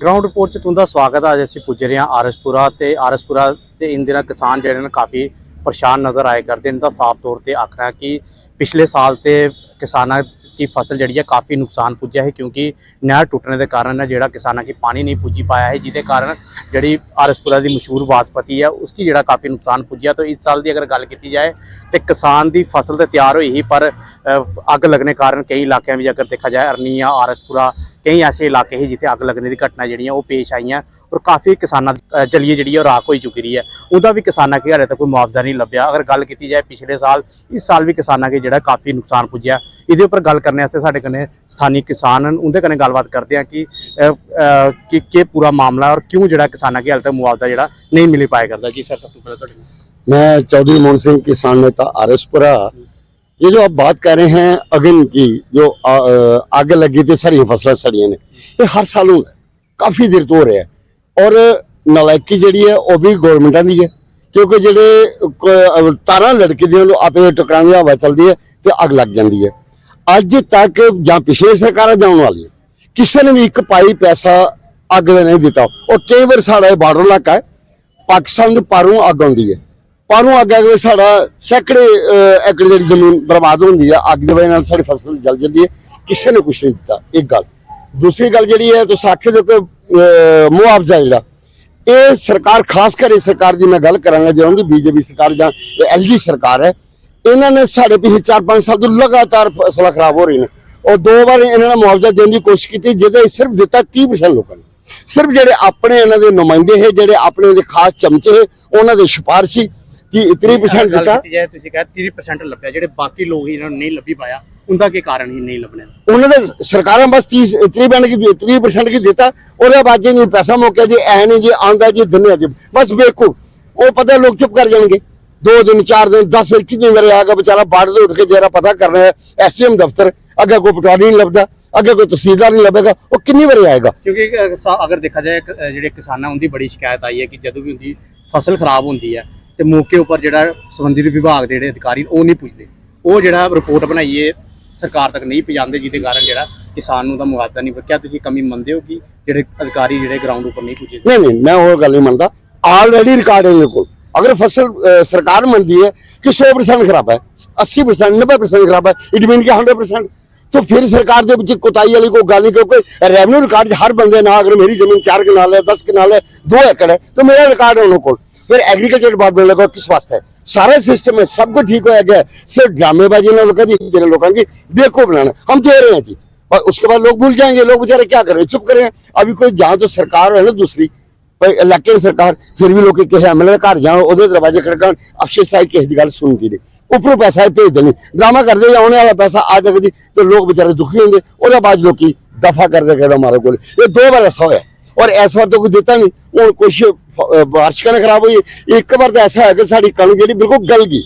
Ground report च तुंदा स्वागत है। अज असीं पुज्ज रहे हैं आरएसपुरा ते इन दिनों किसान जिहड़े ने काफ़ी परेशान नज़र आए करते हैं। इनका साफ तौर पर आखना है कि पिछले साल तो किसानों की फसल जी है काफ़ी नुकसान पुज्जा है, क्योंकि नहर टुटने के कारण जो किसानों की पानी नहीं पुजी पाया है, जिसके कारण जी आरएसपुरा की मशहूर बासपति है उसकी जोड़ा काफ़ी नुकसान पुज्जा। तो इस साल की अगर गल की जाए तो किसान की फसल तो तैयार हुई ही, पर अग लगने कारण कई इलाकों में अगर देखा जाए अरनिया आरएसपुरा कई ऐसे इलाके ही जिथे अग लगने की घटना जी पेश आई हैं और काफ़ी किसानों जलिए जी राख हो चुकी रही है। उनका भी किसानों की हाले तक कोई मुआवजा नहीं लभ्या। अगर गल की जाए पिछले साल, इस साल भी किसानों की जो काफ़ी नुकसान पुज्जा। ये उपर गल करने साडे कन्नै स्थानीय किसान उनके कन्नै गलबात करते हैं कि पूरा मामला है और क्यों जो किसानों की हाले तक मुआवजा जो नहीं मिल पाया करता। जी सर, सब तो पहले मैं चौधरी मोहन सिंह, किसान नेता आरएसपुरा। ये जो आप बात कर रहे हैं अगन की, जो आग लगी थी, सारी फसलें सड़िया ने, ये हर साल होता है, काफ़ी देर तो हो रहा है। और नलायकी जी है वह भी गौरमेंटा की है, क्योंकि जोड़े तारा लड़के दी आपे टकराने हवा चलती है तो अग लग जाती है। अज तक जहाँ पिछले सरकार जाने वाली है, किसी ने भी एक पाई पैसा अग नहीं दिता। और कई बार साढ़ा बार्डर इलाका है, पाकिस्तान के पारों अग आती है, पारों अग आगे साढ़ा सैकड़े एकड़ जी जमीन बर्बाद होती है, अग की वजह सारी फसल जल जाती है, किसी ने कुछ नहीं दिता। एक गल। दूसरी गल जी है, तो आखे जो मुआवजा जोड़ा ये सरकार, खास कर इस सरकार की मैं गल करांगा जो बीजेपी सरकार या एलजी सरकार है, इन्होंने साढ़े पिछले 4-5 साल तो लगातार फसल खराब हो रही हैं। और 2 बार इन्होंने मुआवजा देने की कोशिश की, जिसे सिर्फ दिता 30% लोगों ने। सिर्फ जोड़े अपने इन्हों के नुमाइंदे है, जोड़े अपने खास चमचे है, उन्होंने सिफारशी 30% दिता। 30% लभ्या, जो बाकी लोग इन्होंने नहीं लभी पाया, उनका के कारण ही नहीं लभने। उन्होंने सरकार बस 30% की दिता और बाद जी पैसा मौके जी ऐ नहीं जी आंदा जी धन्या जी, बस बेवकूफ। वो पता लोग चुप कर जाएंगे, 2 दिन 4 दिन 10 दिन कितनी बार आएगा बेचारा बाढ़ से उठ के जरा पता कर रहा है एसडीएम दफ्तर, अगर कोई पटवारी नहीं लभदा, अगर कोई तहसीलदार नहीं लभेगा, वो कितनी बार आएगा। क्योंकि अगर देखा जाए जो किसान है उनकी बड़ी शिकायत आई है कि जो भी उनकी फसल खराब होती है तो मौके उपर जो संबंधित विभाग के अधिकारी वो नहीं पुछते, वो जो रिपोर्ट बनाई है सरकार तक नहीं पहुँचाते, जिसके कारण जो किसान का मुआवजा नहीं। क्या तुम कमी मानते हो कि जो अधिकारी जो ग्राउंड उपर नहीं पुजे? नहीं, मैं वो गल नहीं मानता। ऑलरेडी रिकॉर्ड है मेरे को। अगर फसल सरकार मानती है कि 100% खराब है, 80% 90% खराब है, इट मीन कि 100%, तो फिर सरकार के पीछे कोताही वाली कोई गल नहीं। क्योंकि रेवन्यू रिकॉर्ड हर बंदे ना, अगर मेरी जमीन 4 कनाल है, 10 कनाल है, 2 एकड़ है, तो मेरा रिकॉर्ड है उन्होंने को। फिर एग्रीकल्चर डिपार्टमेंट को किस वास्ते है? सारा सिस्टम है, सब कुछ ठीक हो गया, सिर्फ ड्रामेबाजी लोगों की बेवकूफ बनाना हम दे रहे हैं जी। और उसके बाद लोग भूल जाएंगे, लोग बेचारे क्या करें, चुप करें। अभी कोई जहाँ तो सरकार है ना दूसरी इलेक्टेड सरकार, फिर भी लोग किसी एमएलए घर जाओ वो दरवाजे खड़कान, अफसर साहब किसी की गल सुनती नहीं, उपरों पैसा भेज देनी, ड्रामा कर दे, आने वाला पैसा आ जाएगी तो लोग बेचारे दुखी होंगे। और बाद लोग दफा कर दे कहते हमारे को। ये 2 बार ऐसा होया और इस बार तो कोई दिता नहीं। हूँ कुछ बारिश कने खराब हुई, एक बार तो ऐसा है कि साड़ी कणक जी बिल्कुल गल गई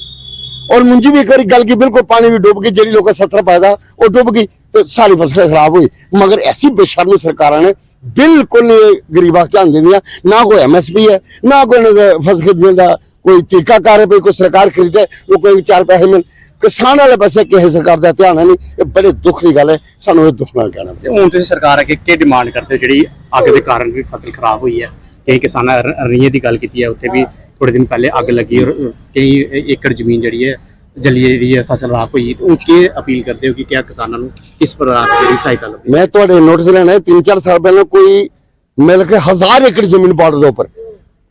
और मुंजी भी एक बार गल गई, बिल्कुल पानी भी डुब गई, जी लोग 70 पैदा वो डुब गई, तो सारी फसल खराब हुई। मगर ऐसी बेशर्मी सरकार ने बिल्कुल गरीबा ध्यान देंदियां, ना कोई MSP है, ना कोई फसल खरीदने का कोई तरीकाकार है, कोई सरकार खरीदे वो कोई 4 पैसे मिल, किसान वाले पासे किसी सरकार का ध्यान है नहीं। ये बड़े दुख की गल है, सानू दुख नाल कहना। हुण तुसीं सरकार अगे की डिमांड करते हो? जी अग के कारण भी फसल खराब हुई है, कई किसान अरनिये की गल की है, उत्थे भी थोड़े दिन पहले अग लगी और कई एकड़ जमीन जी है जलिए जी फसल राख हुई। तो की अपील करते हो कि क्या किसानों को किस प्रकार की सहायता लगे? मैं थोड़े नोटिस लेना है, 3-4 साल पहले कोई मिल के 1000 एकड़ जमीन बॉर्डर के उपर,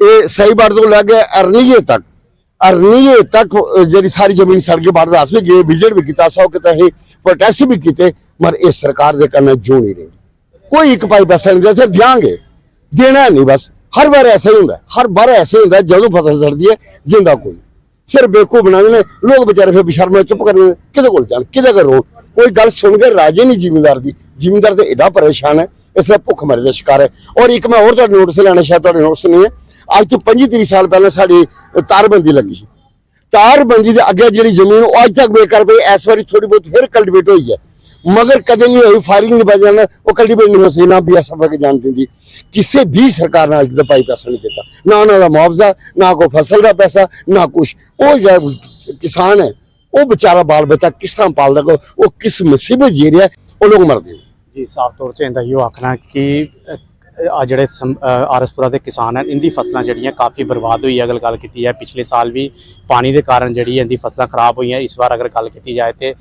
ये सही बॉर्डर को लगे अरनिये तक जी सारी जमीन सड़ के बॉर्डर अस भी गए, विजिट भी किया, 100 किया, प्रोटेस्ट भी किए, मगर इस सरकार के करना जो नहीं रही। कोई एक पाई पैसा नहीं जैसे देंगे, देना नहीं। बस हर बार ऐसा ही होंगे, हर बार ऐसे ही होंगे, जो फसल सड़ती है जिंदा कोई सिर्फ बेवकूफ बना देने लोग, बेचारे फिर बेशर्म चुप कर कि जान कि रो, कोई गल सुन के राजे नहीं। जिमींदार तो एडा परेशान है, इसलिए भुख मरे का शिकार है। और एक मैं और नोटिस लेना, शायद नोटिस नहीं है, अज तो 25-30 साल पहले साड़ी तारबंदी लगी, तारबंदी के अगे जी जमीन अज तक बेकार पई, इस बार थोड़ी बहुत फिर कल्टिवेट हुई है, मगर कदे नहीं हुई फायरिंग की वजह वो कल्टिवेट नहीं हो सकी, ना BSF के जान दी। किसी भी सरकार ने अज तक भाई पैसा नहीं देता, ना उन्होंने मुआवजा, ना कोई फसल का पैसा, ना कुछ। वो किसान है वो बेचारा बाल बच्चा किस तरह पालता, वो किस मुसीबत जी रहा है, वो लोग मरते हैं। जी साफ तौर से इनका यो आखना कि ਜਿਹੜੇ ਆਰਐਸਪੁਰਾ ਦੇ ਕਿਸਾਨ ਹਨ ਇਨਦੀ ਫਸਲਾਂ ਜਿਹੜੀਆਂ ਕਾਫੀ ਬਰਬਾਦ ਹੋਈ ਅਗਰ ਗੱਲ ਕੀਤੀ ਹੈ ਪਿਛਲੇ ਸਾਲ ਵੀ ਪਾਣੀ ਦੇ ਕਾਰਨ ਜਿਹੜੀ ਇਹਦੀ ਫਸਲਾਂ ਖਰਾਬ ਹੋਈਆਂ ਇਸ ਵਾਰ ਅਗਰ ਗੱਲ ਕੀਤੀ ਜਾਏ ਤੇ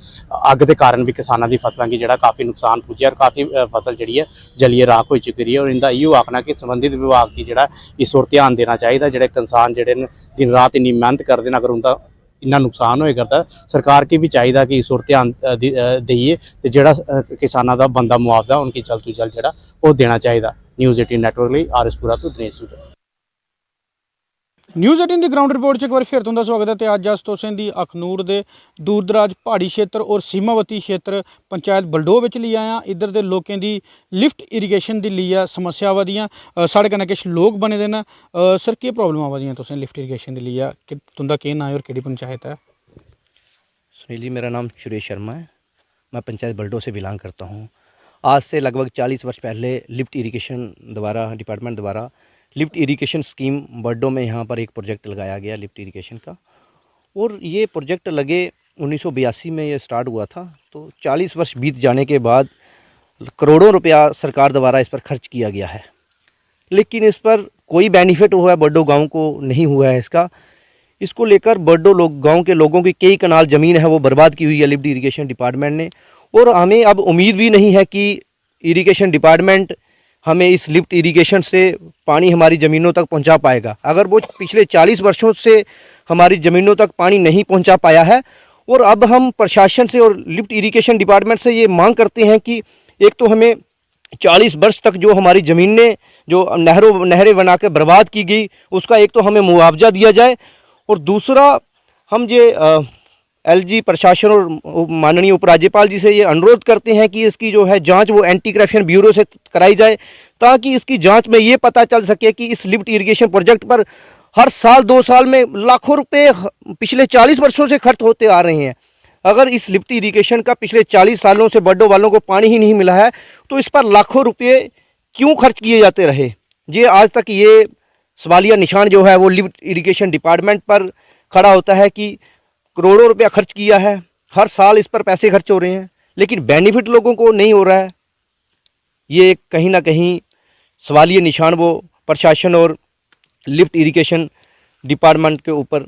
ਅੱਗ ਦੇ ਕਾਰਨ ਵੀ ਕਿਸਾਨਾਂ ਦੀ ਫਸਲਾਂ ਕੀ ਜਿਹੜਾ ਕਾਫੀ ਨੁਕਸਾਨ ਪੁੱਜਿਆ ਔਰ ਕਾਫੀ ਫਸਲ ਜਿਹੜੀ ਹੈ ਜਲੀਏ ਰਾਖ ਹੋ ਚੁੱਕੀ ਹੈ ਔਰ ਇਹਦਾ ਇਹੋ ਆਖਣਾ ਕਿ ਸੰਬੰਧਿਤ ਵਿਭਾਗ ਕੀ ਜਿਹੜਾ ਇਸ ਔਰ ਧਿਆਨ ਦੇਣਾ ਚਾਹੀਦਾ ਜਿਹੜੇ ਕਿਸਾਨ ਜਿਹੜੇ ਨੇ ਦਿਨ ਰਾਤ ਇੰਨੀ ਮਿਹਨਤ ਕਰਦੇ ਨੇ ਅਗਰ ਉਹਦਾ ਇੰਨਾ ਨੁਕਸਾਨ ਹੋਏ ਕਰਦਾ ਸਰਕਾਰ ਕੀ ਵੀ ਚਾਹੀਦਾ ਕਿ ਇਸ ਔਰ ਧਿਆਨ ਦਈਏ ਤੇ ਜਿਹੜਾ ਕਿਸਾਨਾਂ ਦਾ ਬੰਦਾ ਮੁਆਵਜ਼ਾ ਉਨਕੀ ਜਲਦ ਤੋਂ ਜਲਦ ਜਿਹੜਾ ਉਹ ਦੇਣਾ ਚਾਹੀਦਾ। ਨਿਊਜ਼ 18 ਨੈਟਵਰਕ ਲਈ ਆਰਐਸਪੁਰਾ ਤੋਂ ਦਿਨੇਸ਼ ਸੂਦ। ਨਿਊਜ਼ 18 ਦੀ ਗਰਾਊਂਡ ਰਿਪੋਰਟ 'ਚ ਇੱਕ ਵਾਰ ਫਿਰ ਤੁਹਾਡਾ ਸਵਾਗਤ ਹੈ ਤੇ ਅੱਜ ਅਸਤੋਸਨ ਦੀ ਅਖਨੂਰ ਦੇ ਦੂਰ ਦਰਾਜ ਪਹਾੜੀ ਖੇਤਰ ਔਰ ਸੀਮਾਵਤੀ ਖੇਤਰ ਪੰਚਾਇਤ ਬਲਡੋ ਵਿੱਚ ਲਈ ਆਇਆ। इधर ਦੇ ਲੋਕਾਂ ਦੀ ਲਿਫਟ ਇਰੀਗੇਸ਼ਨ ਦੀ ਲਈ ਆ ਸਮੱਸਿਆਵਾਂ ਦੀਆਂ ਸਾਡੇ ਕਨੇ ਕੁਛ ਲੋਕ ਬਣੇ ਦੇ ਨਾ ਸਰ ਕੀ ਪ੍ਰੋਬਲਮ ਆਵਾਦੀਆਂ ਤੁਸੀਂ ਲਿਫਟ ਇਰੀਗੇਸ਼ਨ ਦੀ ਲਈ ਆ ਕਿ ਤੁੰਦਾ ਕੀ ਨਾਂ ਹੈ ਔਰ ਕਿਹੜੀ पंचायत है? सुनील जी, मेरा नाम सुरेश शर्मा है। मैं पंचायत बल्डो से बिलोंग करता हूँ। आज से लगभग 40 वर्ष पहले लिफ्ट इरिगेशन द्वारा डिपार्टमेंट द्वारा लिफ्ट इरिगेशन स्कीम बल्डो में यहाँ पर एक प्रोजेक्ट लगाया गया लिफ्ट इरिगेशन का, और ये प्रोजेक्ट लगे 1982 में ये स्टार्ट हुआ था। तो 40 वर्ष बीत जाने के बाद करोड़ों रुपया सरकार द्वारा इस पर खर्च किया गया है, लेकिन इस पर कोई बेनिफिट हुआ है बल्डो गाँव को नहीं हुआ है। इसको लेकर बर्डो गांव के लोगों की कई कनाल ज़मीन है वो बर्बाद की हुई है लिफ्ट इरिगेशन डिपार्टमेंट ने, और हमें अब उम्मीद भी नहीं है कि इरिगेशन डिपार्टमेंट हमें इस लिफ्ट इरिगेशन से पानी हमारी ज़मीनों तक पहुंचा पाएगा। अगर वो पिछले 40 वर्षों से हमारी ज़मीनों तक पानी नहीं पहुंचा पाया है, और अब हम प्रशासन से और लिफ्ट इरिगेशन डिपार्टमेंट से ये मांग करते हैं कि एक तो हमें 40 वर्ष तक जो हमारी ज़मीनें जो नहरें बना के बर्बाद की गई उसका एक तो हमें मुआवजा दिया जाए, और दूसरा हम ये एलजी प्रशासन और माननीय उपराज्यपाल जी से ये अनुरोध करते हैं कि इसकी जो है जांच वो एंटी करप्शन ब्यूरो से कराई जाए, ताकि इसकी जांच में ये पता चल सके कि इस लिफ्ट इरिगेशन प्रोजेक्ट पर हर साल 2 साल में लाखों रुपए पिछले 40 वर्षों से खर्च होते आ रहे हैं। अगर इस लिफ्ट इरिगेशन का पिछले 40 सालों से बड्डो वालों को पानी ही नहीं मिला है तो इस पर लाखों रुपये क्यों खर्च किए जाते रहे? ये आज तक ये सवालिया निशान जो है वो लिफ्ट इरिगेशन डिपार्टमेंट पर खड़ा होता है कि करोड़ों रुपया खर्च किया है, हर साल इस पर पैसे खर्च हो रहे हैं, लेकिन बेनिफिट लोगों को नहीं हो रहा है। ये कहीं ना कहीं सवालिया निशान वो प्रशासन और लिफ्ट इरिगेशन डिपार्टमेंट के ऊपर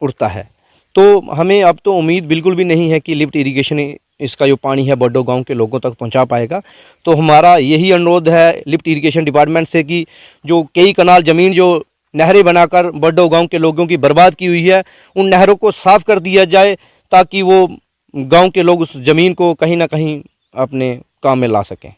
उठता है। तो हमें अब तो उम्मीद बिल्कुल भी नहीं है कि लिफ्ट इरिगेशन इसका जो पानी है बड्डो गांव के लोगों तक पहुंचा पाएगा। तो हमारा यही अनुरोध है लिफ्ट इरिगेशन डिपार्टमेंट से कि जो कई कनाल ज़मीन जो नहरें बनाकर बड्डो गांव के लोगों की बर्बाद की हुई है उन नहरों को साफ़ कर दिया जाए, ताकि वो गांव के लोग उस ज़मीन को कहीं ना कहीं अपने काम में ला सकें।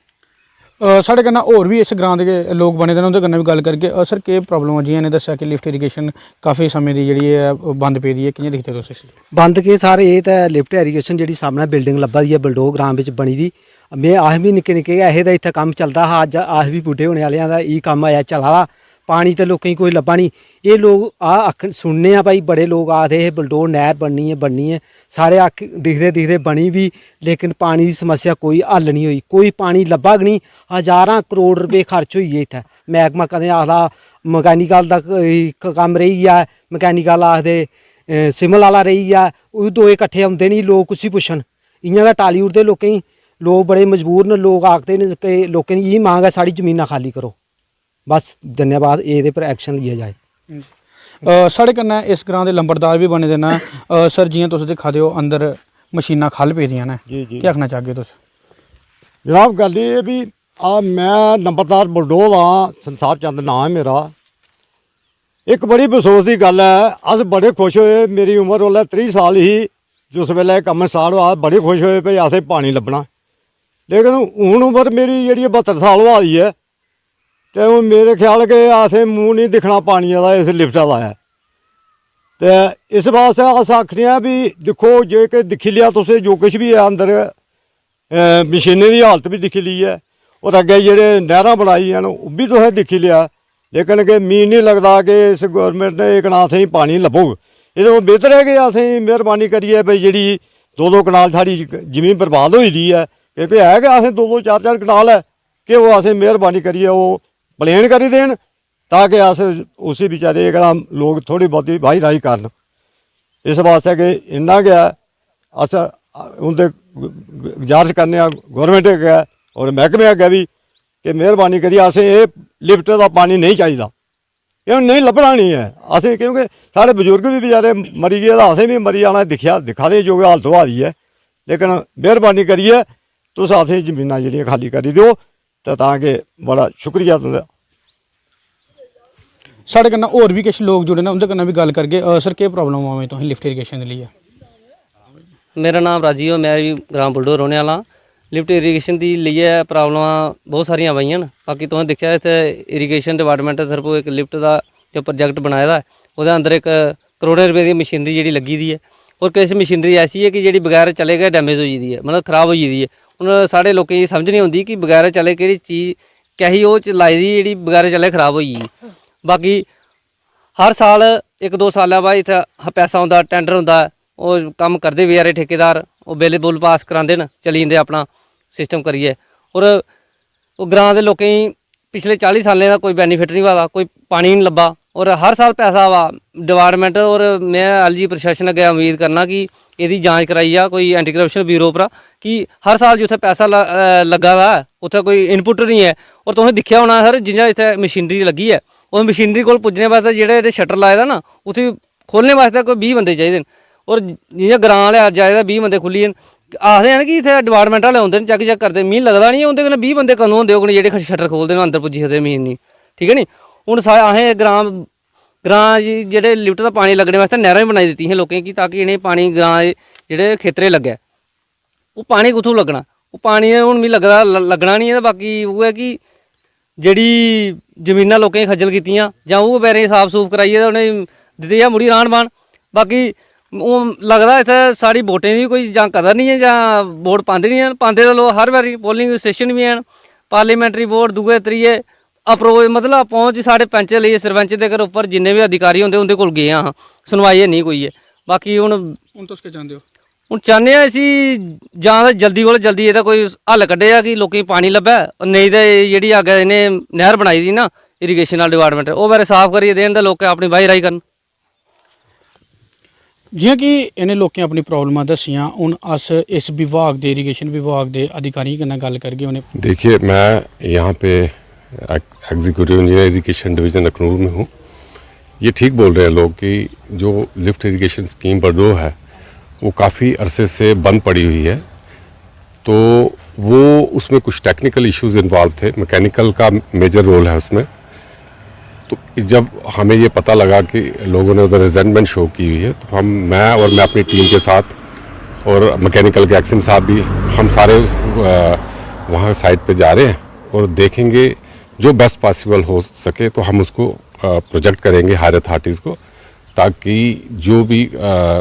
ਸਾਡੇ ਕਨਾ ਹੋਰ ਵੀ ਇਸ ਗ੍ਰਾਂ ਦੇ ਲੋਕ ਬਣੇ ਦੇ ਨੇ ਉਹਦੇ ਕਨਾ ਵੀ ਗੱਲ ਕਰਕੇ ਸਰ ਕੀ ਪ੍ਰੋਬਲਮ ਆ ਜੀ ਇਹਨੇ ਦੱਸਿਆ ਕਿ ਲਿਫਟ ਇਰੀਗੇਸ਼ਨ ਕਾਫੀ ਸਮੇਂ ਦੀ ਜਿਹੜੀ ਹੈ ਬੰਦ ਪਈ ਦੀ ਹੈ, ਕਿਵੇਂ ਦੇਖਦੇ ਤੁਸੀਂ? ਬੰਦ ਕੇ ਸਾਰੇ ਇਹ ਤਾਂ ਲਿਫਟ ਇਰੀਗੇਸ਼ਨ ਜਿਹੜੀ ਸਾਹਮਣੇ ਬਿਲਡਿੰਗ ਲੱਭਾ ਦੀ ਹੈ ਬਲਡੋ ਗ੍ਰਾਮ ਵਿੱਚ ਬਣੀ ਦੀ, ਮੈਂ ਆਹ ਵੀ ਨਿੱਕੇ ਨਿੱਕੇ ਇਹ ਦਾ ਇੱਥੇ ਕੰਮ ਚੱਲਦਾ ਹਾਂ, ਅੱਜ ਆਹ ਵੀ ਬੁੱਢੇ ਹੋਣੇ ਵਾਲਿਆਂ ਦਾ ਇਹ ਕੰਮ ਆਇਆ ਚਲਾ पानी तो लोकें कोई लब्भा नहीं। ये लोग आख सुनने भाई बड़े लोग आखते हे बलडो नहर बननी है सारे आख दिखते दिखते बनी भी, लेकिन पानी की समस्या कोई हल नहीं हुई, कोई पानी लब्भा नहीं। हज़ारां करोड़ रुपये खर्च होई इत्थै, मैहकमा कदें आखदा मकैनिकल दा कम्म रही है, मकैनिकल आखदे सिमल वाला रही है, ओह् दोए कट्ठे आउंदे नहीं, लोग कुसी पुच्छन इ'यां गै टाली उड़दे लोकें गी। लोग बड़े मजबूर न, लोग आखदे न कि लोकें दी इ'यै मांग है साड़ी जमीनां खाली करो, बस धन्यवाद, ये पर एक्शन लिया जाए। साढ़े कन्नै इस ग्रां दे लंबरदार भी बने दे न सर, जियां तुस दिक्खा दे हो अंदर मशीनां खल पेदियां न, क्या आखना चाहगे तुस? जनाब गल ये भी मैं नंबरदार बलडोल हाँ, संसार चंद नाम है मेरा। एक बड़ी बसोस की गल है, अस बड़े खुश होए, मेरी उम्र उसलै 30 साल ही जिस वेले कम्म स्टार्ट होआ, बड़े खुश होए भाई असें पानी लब्भना। लेकिन हूँ उम्र मेरी जी 72 साल होआ दी है, तो मेरे ख्याल के असें मूँह नहीं दिखना पानिया का इस लिफ्टा का है। तो इस वास्ते अस आखने भी दिक्खो जे कि दिक्खी लिया तुसें जो कुछ भी है अंदर मशीनें की हालत भी दिक्खी ली है, और अग्गे जेह्ड़े नहरां बनाई हैं ओह् भी तुसें दिक्खी लिया, लेकिन कि मीं नहीं लगता कि इस गौरमेंट ने एक असें पानी लब्भग। एह्दे कोला बेहतर है कि असें मेहरबानी करिए भाई जेह्ड़ी 2-2 कनाल साढ़ी जमीन बर्बाद होई दी है, क्योंकि है कि असें 2-2 4-4 कनाल है कि वो असें मेहरबानी करिए वो प्लेन करी देन, ताकि अस उसी बेचारे लोग थोड़ी बहुती भाई राई करन। इस वास्ते कि इन्ना गै अस उं'दे गुजारिश करने गौरमेंट अग्गै और मैहकमे अग्गै भी कि मेहरबानी करिए असें एह् लिफ्ट दा पानी नहीं चाहिदा, एह् नहीं लब्भना नहीं है असें, क्योंकि साढ़े बजुर्ग भी बेचारे मरी गे तां असें भी मरी जाना, दिक्खा दे जो हालत होआ दी है। लेकिन मेहरबानी करिए तुस असें जमीनां जेह्ड़ियां खाली करी दिओ ते तां कि बड़ा शुक्रिया तुं'दा। साढ़े कन्नै होर भी किश लोग जुड़े ने, उं'दे कन्नै भी गल्ल करगे। सर केह् प्रॉब्लम आवे तुसें लिफ्ट इरीगेशन दे लिए? मेरा नाम राजीव है, मैं भी ग्राम बुलडो रौह्ने आह्ला। लिफ्ट इरीगेशन दी लेइयै प्रॉब्लमां बहुत सारियां आइयां न। बाकी तुसें दिक्खेआ इत्थै इरीगेशन डिपार्टमेंट तरफों इक लिफ्ट दा जो प्रोजैक्ट बनाए दा है, ओह्दे अंदर इक करोड़ें रपेऽ दी मशीनरी जेह्ड़ी लग्गी दी है, और किश मशीनरी ऐसी है कि जेह्ड़ी बगैर चले गै डैमेज होई गेदी है, मतलब खराब होई गेदी है। हून साढ़े लोकें गी समझ नहीं औंदी कि बगैर चले केह्ड़ी चीज़ कैही ओह् लाई दी जेह्ड़ी बगैर चले खराब होई गेई। बाकी हर साल 1-2 साल बाद इत्थै पैसा औंदा, टेंडर होंदा, ओह् कम्म करदे बेचारे ठेकेदार, ओह् बिल बुल पास करांदे न, चली जंदे अपना सिस्टम करियै। और ओह् ग्रां दे लोकें गी पिछले 40 सालें दा कोई बेनीफिट नहीं होआ दा, कोई पानी नहीं लब्भा, और हर साल पैसा आवा डिपार्टमेंट। और मैं एलजी प्रशासन अग्गें उम्मीद करना कि एह्दी जांच कराई जा कोई एंटी करप्शन ब्यूरो उप्परा, कि हर साल जित्थै पैसा लग्गा दा उत्थै कोई इनपुट नहीं है। और तुसें दिक्खेआ होना सर, जि'यां इत्थै मशीनरी लग्गी है, उस मशीनरी कोल पुज्जने वास्ते जेह्ड़े शटर लाए दा ना, उत्थै खोलने वास्ते कोई 20 बंदे चाहिदे न। और जि'यां ग्रां आह्ले अज्ज आए 20 बंदे खुल्ली जन, आखदे न कि इत्थै डिपार्टमेंट आह्ले औंदे न चैक करदे, मिगी लगदा नहीं उं'दे कन्नै 20 बंदे कदूं होंदे होङन जेह्ड़े शटर खोलदे न, अंदर पुज्जी सकदे मशीन नी, ठीक है नी। हून असें ग्रां जेह्ड़े लिफ्ट दा पानी लग्गने वास्ते नैह्रां भी बनाई दित्तियां लोकें गी, ताकि इ'नें पानी ग्रां जेह्ड़े खेत्तरें लग्गै। ओह् पानी कुत्थूं लग्गना? ओह् पानी हून मिगी लगदा लग्गना नहीं है। बाकी उ'ऐ है कि जेह्ड़ी जमीनां लोकें खज्जल कीतियां, जां ओह् बेचारें गी साफ सूफ कराइयै ते उ'नें दित्ती जा मुड़ी राह्न बाह्न। बाकी हून लगदा इत्थै साढ़ी वोटें दी कोई जां कदर नहीं है, जां वोट पांदे नहीं हैन। पांदे ते लोक हर बारी, पोलिंग स्टेशन भी हैन, पार्लीमेंट्री वोट दूए त्रीए अप्रोच, मतलब पहुंच साढ़े पैंच लेइयै सरपंच दे घर उप्पर जिन्ने भी अधिकारी होंदे उं'दे कोल गे आं, सुनवाई है नहीं कोई है। बाकी हून तुस केह् चांह्दे हो? हून चाह्न्ने आं इसी जां ते जल्दी कोला जल्दी एह्दा कोई हल कड्ढे जा कि लोकें गी पानी लब्भै, नेईं ते जेह्ड़ी अग्गें इ'नें नैह्र बनाई दी ना इरीगेशन आह्ला डिपार्टमेंट, ओह् बारे साफ करियै देन ते लोकें अपनी बाही राही करन। जि'यां कि इ'नें लोकें अपनी प्रॉब्लमां दस्सियां, हून अस इस विभाग दे इरीगेशन विभाग दे अधिकारियों कन्नै गल्ल करगे। उ'नें देखिए, मैं यहाँ पे executive engineer irrigation division Akhnoor में हूँ। ये ठीक बोल रहे हैं लोग कि जो लिफ्ट इरीगेशन स्कीम बरदो है वो काफ़ी अरसे से बंद पड़ी हुई है। तो वो उसमें कुछ टेक्निकल इश्यूज इन्वॉल्व थे, मैकेनिकल का मेजर रोल है उसमें। तो जब हमें ये पता लगा कि लोगों ने उधर रिजेंटमेंट शो की हुई है, तो मैं अपनी टीम के साथ, और मैकेनिकल के एक्शन साहब भी, हम सारे वहाँ साइट पे जा रहे हैं और देखेंगे जो बेस्ट पॉसिबल हो सके तो हम उसको प्रोजेक्ट करेंगे हायर अथॉरिटीज़ को, ताकि जो भी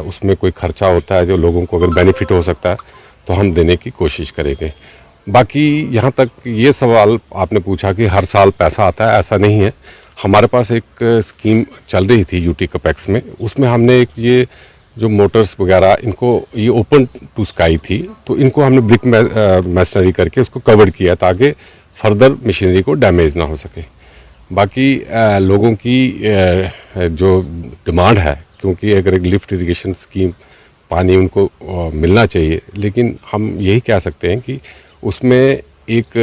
उसमें कोई खर्चा होता है जो लोगों को अगर बेनिफिट हो सकता है तो हम देने की कोशिश करेंगे। बाकी यहाँ तक ये सवाल आपने पूछा कि हर साल पैसा आता है, ऐसा नहीं है। हमारे पास एक स्कीम चल रही थी यूटी कपेक्स में, उसमें हमने एक ये जो मोटर्स वगैरह इनको ये ओपन टू स्काई थी, तो इनको हमने ब्रिक मैशनरी करके उसको कवर किया ताकि फर्दर मशीनरी को डैमेज ना हो सके। बाकी लोगों की जो डिमांड है, क्योंकि अगर एक लिफ्ट इरिगेशन स्कीम पानी उनको मिलना चाहिए, लेकिन हम यही कह सकते हैं कि उसमें एक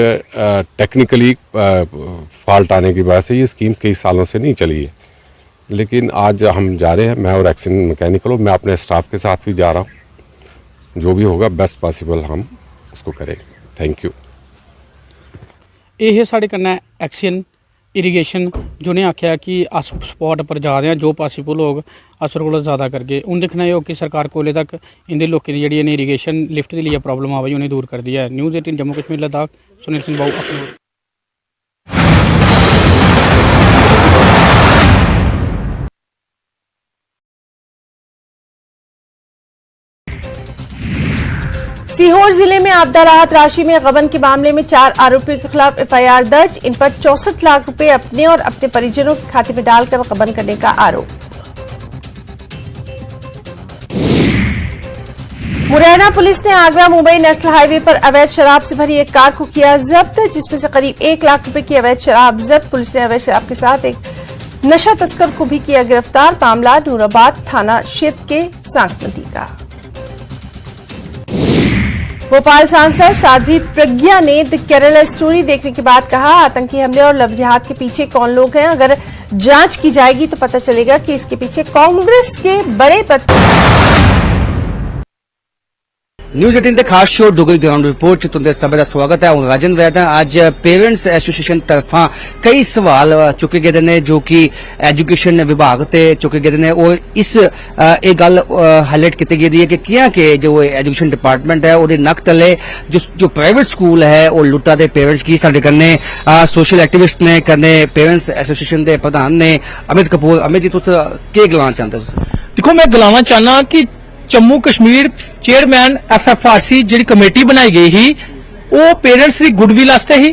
टेक्निकली फॉल्ट आने की वजह से ये स्कीम कई सालों से नहीं चली है। लेकिन आज हम जा रहे हैं, मैं और एक्शन मैकेनिकल, और मैं अपने स्टाफ के साथ भी जा रहा हूँ। जो भी होगा बेस्ट पॉसिबल हम उसको करेंगे। Thank you. ये साढ़े कन्नै एक्शन इरीगेशन जिन्हें आख्या कि अस स्पॉट पर जा रहे हैं, जो पॉसीबल होग अस कोला ज़्यादा करगे। हूँ दिक्खना एह् होग कि सरकार कोले तक इंदे लोकें दी जेह्ड़ी इरीगेशन लिफ्ट के लिए प्रॉब्लम आवा उन्हें दूर कर दी है। न्यूज़ 18 जम्मू कश्मीर लद्दाख, सुनील सिंह बाऊ अखनूर। सीहोर जिले में आपदा राहत राशि में गबन के मामले में 4 आरोपियों के खिलाफ एफआईआर दर्ज। इन पर 64 लाख रुपए अपने और अपने परिजनों के खाते में डालकर गबन करने का आरोप। मुरैना पुलिस ने आगरा मुंबई नेशनल हाईवे पर अवैध शराब से भरी एक कार को किया जब्त, जिसमें से करीब 1 लाख रुपए की अवैध शराब जब्त। पुलिस ने अवैध शराब के साथ एक नशा तस्कर को भी किया गिरफ्तार। मामला नूराबाद थाना क्षेत्र के सांकनदी का। भोपाल सांसद साध्वी प्रज्ञा ने द केरला स्टोरी देखने के बाद कहा, आतंकी हमले और लव जिहाद के पीछे कौन लोग हैं। अगर जांच की जाएगी तो पता चलेगा कि इसके पीछे कांग्रेस के बड़े न्यूज़ 18 ਦੇ ਖਾਸ ਸ਼ੋਅ ਦੁਗਈ ਗਰਾਊਂਡ ਰਿਪੋਰਟ ਚ ਤੁਹਾਡੇ ਸਭ ਦਾ ਸਵਾਗਤ ਹੈ। ਹੁਣ ਰਾਜਨ ਵੈਦਾ ਅੱਜ ਪੇਰੈਂਟਸ ਐਸੋਸੀਏਸ਼ਨ ਤਰਫਾਂ ਕਈ ਸਵਾਲ ਚੁੱਕੇ ਗਏ ਨੇ ਜੋ ਕਿ ਐਜੂਕੇਸ਼ਨ ਵਿਭਾਗ ਤੇ ਚੁੱਕੇ ਗਏ ਨੇ ਔਰ ਇਸ ਇਹ ਗੱਲ ਹਾਈਲਾਈਟ ਕੀਤੀ ਗਈ ਹੈ ਕਿ ਕਿਹਾ ਕਿ ਜੋ ਐਜੂਕੇਸ਼ਨ ਡਿਪਾਰਟਮੈਂਟ ਹੈ ਉਹਦੇ ਨੱਕ ਤਲੇ ਜੋ ਪ੍ਰਾਈਵੇਟ ਸਕੂਲ ਹੈ ਉਹ ਲੁੱਟਾ ਦੇ ਪੇਰੈਂਟਸ ਕੀ ਸਾਡੇ ਕਰਨੇ ਸੋਸ਼ਲ ਐਕਟਿਵਿਸਟ ਨੇ ਕਰਨੇ ਪੇਰੈਂਟਸ ਐਸੋਸੀਏਸ਼ਨ ਦੇ ਪ੍ਰਧਾਨ ਨੇ ਅਮਿਤ ਕਪੂਰ। ਅਮਿਤ ਜੀ ਤੁਸੀਂ ਕੀ ਗਲਾਉਣਾ ਚਾਹੁੰਦੇ ਹੋ? देखो मैं गलावा चाहना कि जम्मू कश्मीर चेयरमैन FFRC जी कमेटी बनाई गई ही वो पेरेंट्स की गुडविल वास्ते ही,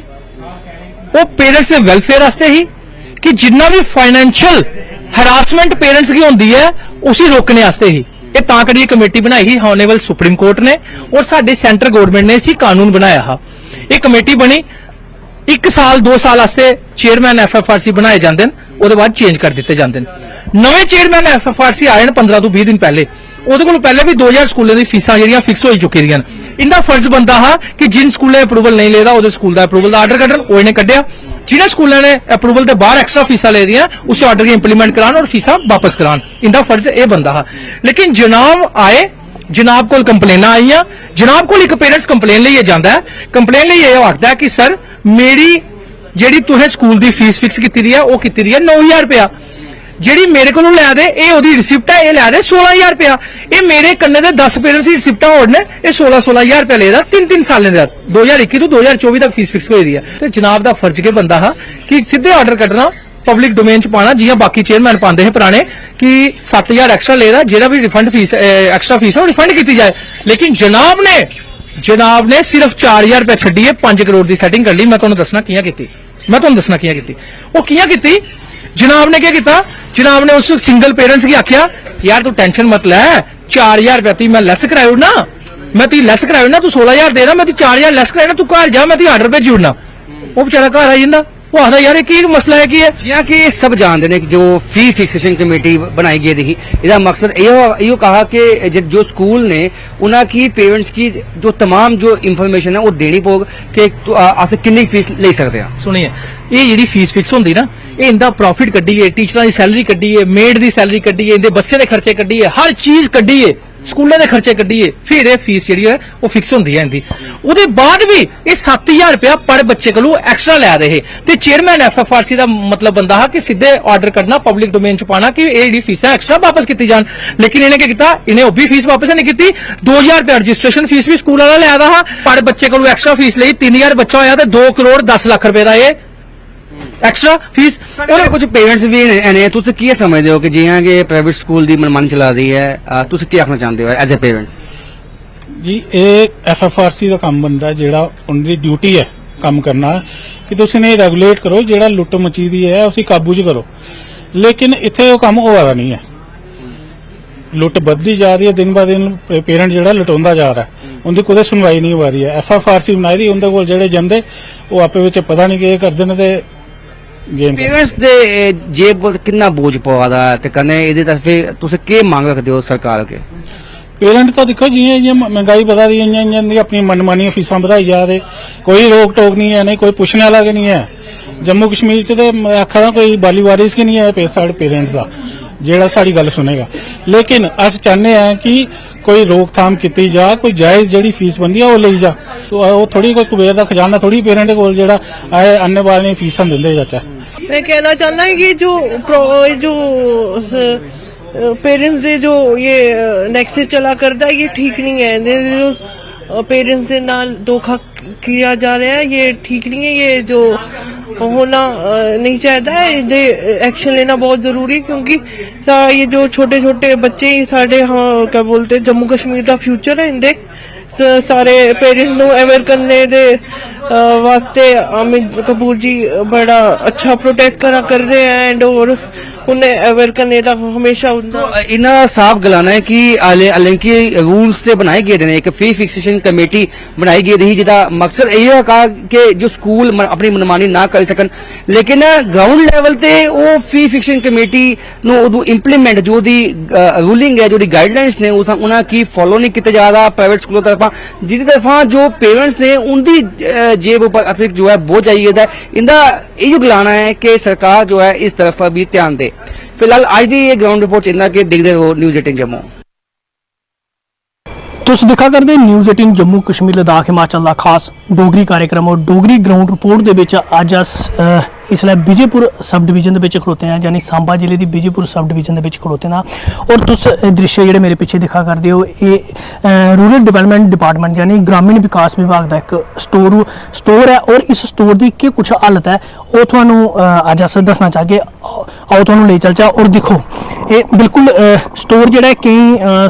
वो पेरेंट्स के वेलफेयर वास्ते ही कि जिन्ना भी फाइनेंशियल हरासमेंट पेरेंट्स की होंदी है उसी रोकने वास्ते ही ये तां करिए कमेटी बनाई ही ऑनरेबल सुप्रीम कोर्ट ने और साडे सेंटर गवर्नमेंट ने इसी कानून बनाया हा। ये कमेटी बनी 1 साल 2 साल वास्ते चेयरमैन FFRC बनाए जाते हैं, उसके बाद चेंज कर दिते जाते हैं। नवे चेयरमैन FFRC आए 15 तो 20 दिन पहले, ਉਹਦੇ ਕੋਲ ਪਹਿਲੇ ਵੀ 2000 ਸਕੂਲਾਂ ਦੀ ਫੀਸਾਂ ਜਿਹੜੀਆਂ ਫਿਕਸ ਹੋਈ ਚੁੱਕੀ ਦੀਆਂ। ਇਹਦਾ ਫਰਜ਼ ਬੰਦਾ ਹੈ ਕਿ ਜਿਨ ਸਕੂਲੇ ਅਪਰੂਵਲ ਨਹੀਂ ਲੈਦਾ ਉਹਦੇ ਸਕੂਲ ਦਾ ਅਪਰੂਵਲ ਦਾ ਆਰਡਰ ਕੱਢਣ, ਉਹ ਇਹਨੇ ਕੱਢਿਆ। ਜਿਹਨਾਂ ਸਕੂਲਾਂ ਨੇ ਅਪਰੂਵਲ ਦੇ ਬਾਹਰ ਐਕਸਟਰਾ ਫੀਸਾਂ ਲੈ ਦੀਆਂ ਉਸ ਆਰਡਰ ਦੀ ਇੰਪਲੀਮੈਂਟ ਕਰਾਉਣ ਔਰ ਫੀਸਾਂ ਵਾਪਸ ਕਰਾਉਣ, ਇਹਦਾ ਫਰਜ਼ ਇਹ ਬੰਦਾ ਹੈ। ਲੇਕਿਨ ਜਨਾਬ ਆਏ, ਜਨਾਬ ਕੋਲ ਕੰਪਲੇਨਾਂ ਆਈਆਂ, ਜਨਾਬ ਕੋਲ ਇੱਕ ਪੇਰੈਂਟਸ ਕੰਪਲੇਨ ਲਈਏ ਜਾਂਦਾ ਹੈ। ਕੰਪਲੇਨ ਲਈ ਇਹ ਆਖਦਾ ਕਿ ਸਰ ਮੇਰੀ ਜਿਹੜੀ ਤੁਸੀਂ ਸਕੂਲ ਦੀ ਫੀਸ ਫਿਕਸ ਕੀਤੀ ਦੀ ਹੈ ਉਹ ਕੀਤੀ ਦੀ ਹੈ 9000 ਰੁਪਇਆ, ਜਿਹੜੀ ਮੇਰੇ ਕੋਲੋਂ ਲਿਆ ਦੇ ਇਹ ਉਹਦੀ ਰਿਸਿਪਟ ਹੈ, ਇਹ ਲਿਆ ਦੇ 16000 ਰੁਪਇਆ। ਇਹ ਮੇਰੇ ਕੰਨੇ ਦੇ 10 ਪੇਰੈਂਟਸ ਦੀ ਰਿਸਿਪਟਾਂ ਹੋਣ ਨੇ, ਇਹ 16-16000 ਰੁਪਇਆ ਲੈਦਾ 3-3 ਸਾਲਾਂ ਦੇ 2021 ਤੋਂ 2024 ਤੱਕ ਫੀਸ ਫਿਕਸ ਹੋਈ ਦੀ ਹੈ। ਤੇ ਜਨਾਬ ਦਾ ਫਰਜ਼ ਕੇ ਬੰਦਾ ਹੈ ਕਿ ਸਿੱਧੇ ਆਰਡਰ ਕੱਢਣਾ, ਪਬਲਿਕ ਡੋਮੇਨ ਚ ਪਾਣਾ, ਜਿਵੇਂ ਬਾਕੀ ਚੇਅਰਮੈਨ ਪਾਉਂਦੇ ਹੈ ਪੁਰਾਣੇ ਕਿ 7000 ਐਕਸਟਰਾ ਲੈਦਾ, ਜਿਹੜਾ ਵੀ ਰਿਫੰਡ ਫੀਸ ਐਕਸਟਰਾ ਫੀਸ ਹੈ ਉਹ ਰਿਫੰਡ ਕੀਤੀ ਜਾਏ। ਲੇਕਿਨ ਜਨਾਬ ਨੇ ਸਿਰਫ 4000 ਰੁਪਏ ਛੱਡੀ ਹੈ 5 ਕਰੋੜ ਦੀ ਸੈਟਿੰਗ ਕਰ ਲਈ। ਮੈਂ ਤੁਹਾਨੂੰ ਦੱਸਣਾ ਕਿਹਾਂ ਕੀਤੀ, ਉਹ ਕਿਹਾਂ ਕੀਤੀ। जनाब ने क्या किया, जनाब ने उस सिंगल पेरेंट्स की आख्या यार तू टेंशन मत लै, 4000 रुपया ती मैं लैस करायो ना, मैं ती लैस करायो ना, तू 16000 दे रहा, मैं ती 4000 लैस कराया ना, तू घर जा, मैं ती आर्डर भेजी उड़ना। वो बेचारा घर आई जाता, वो आखदा यार की मसला है की है। जियां कि सब जानते हैं कि जो फी फिक्सेशन कमेटी बनाई गई थी इसका मकसद यो कहा कि जो स्कूल ने उन्होंने की पेरेंट्स की जो तमाम जो इंफॉर्मेशन है वो देनी पौग कि अस कितनी फीस ले सकते हैं। सुनिए ये जी फीस फिक्स होंगी ना, ये इंदा प्रॉफिट कड्ढिए, टीचर की सैलरी कड्ढिए, मेड की सैलरी कड्ढिए, इंदे बस्से के खर्चे कड्ढिए, हर चीज कड्ढिए, स्कूलों के खर्चे कड्ढिए, फिर ये फीस जी है वो फिक्स होंगी है इनकी। उसके बाद भी ये 7000 रुपया पर बच्चे को एक्स्ट्रा लै रहे थे। चेयरमैन FFRC का मतलब बनता है कि सीधे आर्डर करना, पब्लिक डोमेन च पाना कि ये फीसा एक्स्ट्रा वापस की जान। लेकिन इन्हें क्या किया, इन्हें वो भी फीस वापस नहीं की। 2000 रुपया रजिस्ट्रेशन फीस भी स्कूल वाला लिया था, पर बच्चे को एक्स्ट्रा फीस ली 3000 बच्चा होया तो 2 करोड़ 10 लाख रुपए का ये एक्स्ट्रा फीस। और कुछ पेरेंट्स भी ने तुम की समझते हो कि जियां कि प्राइवेट स्कूल की मनमानी चला रही है, तुम की आखना चाहते हो एज ए पेरेंट्स? जी ये FFRC का काम बनता है, जेड़ा उनकी ड्यूटी है काम करना कि तुम इन्हें रेगूलेट करो, जेड़ा लुट मची दी है उसी काबू च करो। लेकिन इत्थे वो काम हो रहा नहीं है, लुट बढ़ती जा रही है दिन ब दिन, पेरेंट जेड़ा लुटाउंदा जा रहा है, उनकी कोई सुनवाई नहीं हो रही है। FFRC बनाई दी, उनके कोल जेड़े जंदे वो आपे विच पता नहीं कि करदे ने ते पेरेंट्स दे जेब कितना बोझ पवा दा ते कने इहदे तरफे तुस के मांग रखदे हो सरकार के? पेरेंट तो देखो जियां महंगाई बधा रही है इं अपनी मनमानी फीसां बढ़ाई जा रहे, कोई रोक टोक नहीं है, नहीं कोई पुछने वाला भी नहीं है। जम्मू कश्मीर च ते मैं आखा दा कोई बाली वारिस की नहीं है साढ़े पेरेंट्स का जेड़ा साड़ी गल सुनेगा। लेकिन अस चाहते हैं कि कोई रोकथाम की जा, कोई जायज जी फीस बनती है वो ले जा, तो वो थोड़ी कोई कुबेर का खजाना थोड़ी पेरेंट को जेड़ा आए अन्य बारे फीसा देंदे जाचा। मैं कहना चाहना है कि जो पेरेंट्स दे जो ये नेक्सस चला करता है ये ठीक नहीं है। जो पेरेंट्स के नाल धोखा किया जा रहा है ये ठीक नहीं है, ये जो होना नहीं चाहता है, एक्शन लेना बहुत जरूरी है। क्योंकि ये जो छोटे छोटे बच्चे साढ़े हाँ क्या बोलते जम्मू कश्मीर का फ्यूचर है, इंदे सारे पेरेंट्स को अवेयर करने दे वास्ते अमित कपूर जी बड़ा अच्छा प्रोटेस्ट कर रहे हैं एंड और ਉਹਨੇ ਅਵੇਅਰ ਕਰਨੇ ਦਾ ਹਮੇਸ਼ਾ ਹੁੰਦਾ। ਇਹਨਾਂ ਦਾ ਸਾਫ਼ ਗਲਾਨਾ ਹੈ ਕਿ ਹਾਲਾਂਕਿ ਰੂਲਸ ਤੇ ਬਣਾਏ ਗਏ ਨੇ, ਇੱਕ ਫੀ ਫਿਕਸੇਸ਼ਨ ਕਮੇਟੀ ਬਣਾਈ ਗਈ ਰਹੀ ਜਿਹਦਾ ਮਕਸਦ ਇਹ ਹੈ ਕਿ ਜੋ ਸਕੂਲ ਆਪਣੀ ਮਨਮਾਨੀ ਨਾ ਕਰ ਸਕਣ, ਲੇਕਿਨ ਗਰਾਊਂਡ ਲੈਵਲ ਤੇ ਉਹ ਫੀ ਫਿਕਸੇਸ਼ਨ ਕਮੇਟੀ ਨੂੰ ਉਦੋਂ ਇੰਪਲੀਮੈਂਟ ਜੋ ਦੀ ਰੂਲਿੰਗ ਹੈ, ਜੋ ਦੀ ਗਾਈਡਲਾਈਨਸ ਨੇ ਉਹਨਾਂ ਕੀ ਫੋਲੋ ਨਹੀਂ ਕੀਤਾ ਜਾ रहा प्राइवेट स्कूलों तरफा, जिसकी तरफा जो पेरेंट्स ने उनकी जेब ऊपर अतिरिक्त जो है बोझ आई है। इनका ये गलाना है कि सरकार जो है इस तरफ भी ध्यान दे। फिलहाल आज की ये ग्राउंड रिपोर्ट इन्ना के देखते रहो न्यूज़ 18 जम्मू। तुस दिखा करदे न्यूज़ 18 जम्मू कश्मीर लद्दाख हिमाचल का खास डोगरी कार्यक्रम और डोगरी ग्राउंड रिपोर्ट दे विच अज अस इसलिए विजयपुर सब डिवीजन के खड़ोते हैं, यानी सांबा जिले की विजयपुर सब डिवीजन के खड़ोते हैं। और तुस दृश्य जोड़े मेरे पिछे दिखा करते हो ये रूरल डिवेलपमेंट डिपार्टमेंट यानी ग्रामीण विकास विभाग का एक स्टोर है। और इस स्टोर की क्या कुछ हालत है वो थानू अज अस दसना चाहगे। आओ थानू ले चलचा और दिखो ये बिल्कुल स्टोर जोड़ा कई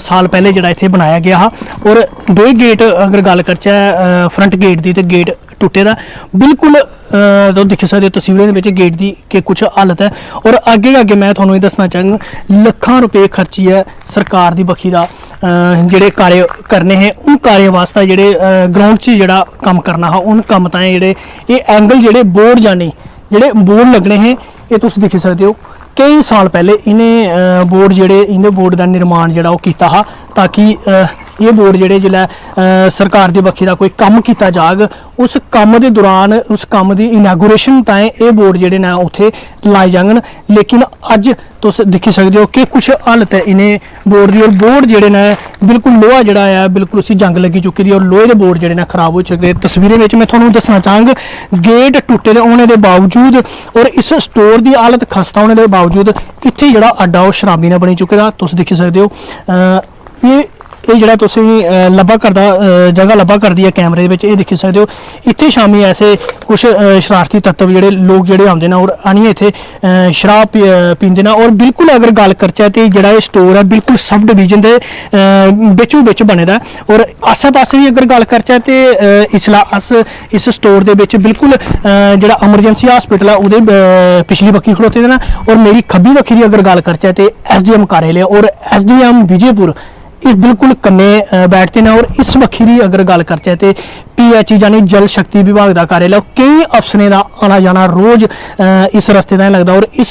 साल पहले जोड़ा इत्थे बनाया गया हा। और दो गेट अगर गल करचै फ्रंट गेट की तो गेट टुटे दा बिल्कुल तो दिख सकते हो तस्वीरें में गेट की के कुछ हालत है। और अगे मैं थोड़ा ये दसना चाहूँगा लखां रुपए खर्ची है सरकार की बखी का जेडे कार्य करने हैं उन कार्य वास्ते जेडे ग्राउंड च जेड़ा काम करना हा उन काम ताएं जेडे ये एंगल जेडे बोर्ड जाने जेडे बोर्ड लगने हैं ये तुस दिख सकते हो कई साल पहले इन्हें बोर्ड जेडे इन्हें बोर्ड का निर्माण जेड़ा वो कीता हा ताकि ये बोर्ड जेडे जिल्लै सरकार की बखी का कोई काम किया जाग उस काम के दौरान उस काम की इनैगोरेशन ताएं ये बोर्ड जेडे ने उत्थे लाए जाङन। लेकिन अज तुस दिखी सकते हो कि कुछ हालत है इन्हें बोर्ड की। और बोर्ड जेडे ने बिल्कुल लोहा जड़ा है बिल्कुल उसी जंग लगी चुकी दी और लोहे के बोर्ड जेडे ने खराब हो चुके। तस्वीरें में मैं थोड़ा दसना चाहंग गेट टुटे होने के बावजूद और इस स्टोर की हालत खस्ता होने के बावजूद इत्थे जड़ा अड्डा वो शराबी ने बनी चुके दा। तुस दिखी सकते हो ये जड़ा तुसी लब्भा करदा जगह लब्भा करदी है कैमरे विच ये दिखी सकते हो। इत्थे शामी ऐसे कुछ शरारती तत्व जेडे लोग जेडे आउंदे ने और आनिए इत्थे शराब पींदे ने। और बिल्कुल अगर गल करचै ते जेड़ा ये स्टोर है बिल्कुल सब डिवीजन दे बिचों बिच बने दा। और आसे पासे भी अगर गल करचै ते इसला अस इस स्टोर दे बिच बिल्कुल जेड़ा एमरजेंसी हॉस्पिटल है उहदे पिछली बक्खी खड़ोते ने। और मेरी खब्बी बक्खी दी अगर गल करचै ते SDM कार्यालय और SDM विजयपुर ये बिल्कुल कन्ने बैठते हैं। और इस बखीरी अगर गल करचै ते PH यानी जल शक्ति विभाग का कार्यालय कई अफसरें का आना जाना रोज इस रस्ते का लगता। और इस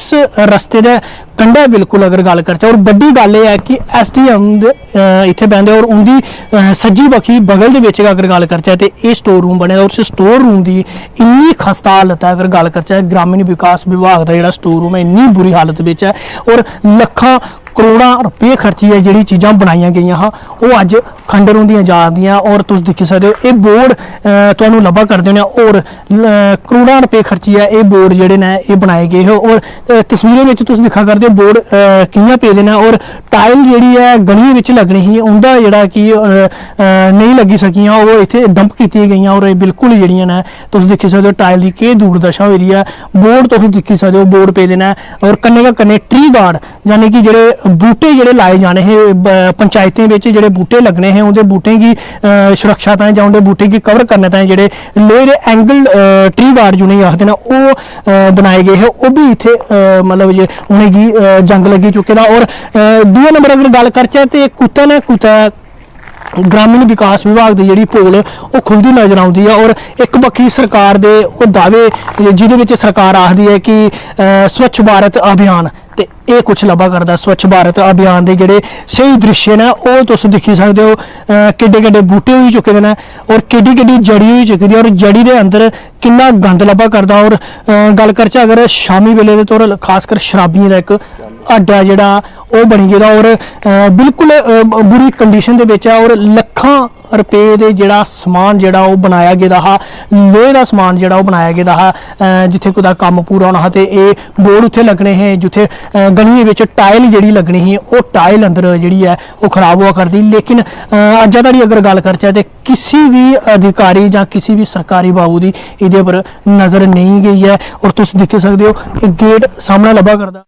रस्ते के कंढे बिल्कुल अगर गल करचै और बड़ी गल यह है कि SDM इत्थे बहंदे और उनकी सज्जी बखी बगल दे विच अगर गल करचै ते ये स्टोर रूम बने और उस स्टोर रूम की इन्नी खस्ता हालत है। अगर गल करचै ग्रामीण विकास विभाग का जिहड़ा स्टोर रूम है इन्नी बुरी हालत में है और लखां करोड़ां रुपये खर्चिए जिहड़ी चीज़ां बनाई गई हाँ वो अज खंडर होंदियां जा रही। और तुस दिखी सकते हो ये बोर्ड तुहानूं लब्भा करदे ने और करोड़ां रुपये खर्चिए ये बोर्ड जेडे ने ये बनाए गए हो। और तस्वीरें में तुस दिखा करदे हो बोर्ड कियां पेदे ने और टाइल जिहड़ी है गलियां विच लगनी ही उंदा जेड़ा कि नहीं लगी सकियां वो इत्थे डंप कीती गईयां। और बिल्कुल जिहड़ियां ने तुस दिखी सकदे हो टाइल की केह् दुर्दशा होई दी है। बोर्ड तुस दिखी सकदे हो बोर्ड पेदे ने और कन्ने का कन्ने ट्री गार्ड यानी कि जेडे बूटे जेडे लाए जाने हैं पंचायतें में जेडे बूटे लगने हैं उनके बूटे की सुरक्षा ताएं जां उनके बूटे की कवर करने ताएं जेडे लोहे दे एंगल ट्री गार्ड जिन्हें आखते हैं वो बनाए गए हैं वो भी इत्थे मतलब जे उनेंगी जंग लगी चुके दा। और दूए नंबर अगर गल करचै ते कुत्ता ने कुत्ता ग्रामीण विकास विभाग की जी पोल वो खुलती नज़र आती है। और एक बखी सरकार के वो दावे जिहदे सरकार आखदी है कि स्वच्छ भारत अभियान ते ये कुछ लब्भा करदा। स्वच्छ भारत अभियान के जोड़े सही दृश्य ने वो तुस दिखी सकते हो किड्डे किड्डे बूटे हो चुके हैं और किड्डी किड्डी जड़ी हो चुकी है और जड़ी के अंदर कितना गंद लब्भा करदा। और गल करचै अगर शामी वेले दे तौर खासकर शराबियों का एक अड्डा जेड़ा वो बनी गेदा और बिल्कुल बुरी कंडीशन दे विच है। और लखां रुपये दे जेड़ा समान जेड़ा वो बनाया गेदा हा लोहे का समान जेड़ा वो बनाया गेदा हा जिथे कुदा काम पूरा होना हा ते ये बोर्ड उत्थे लगने हैं जिथे गलियां विच टाइल जेड़ी लगनी ही वो टाइल अंदर जेड़ी है वो खराब हुआ करती। लेकिन अज्जा तक अगर गल करचै ते किसी भी अधिकारी या किसी भी सरकारी बाबू की इहदे पर नज़र नहीं गई है। और तुस दिख सकते हो गेट सामने लब्भा करदा।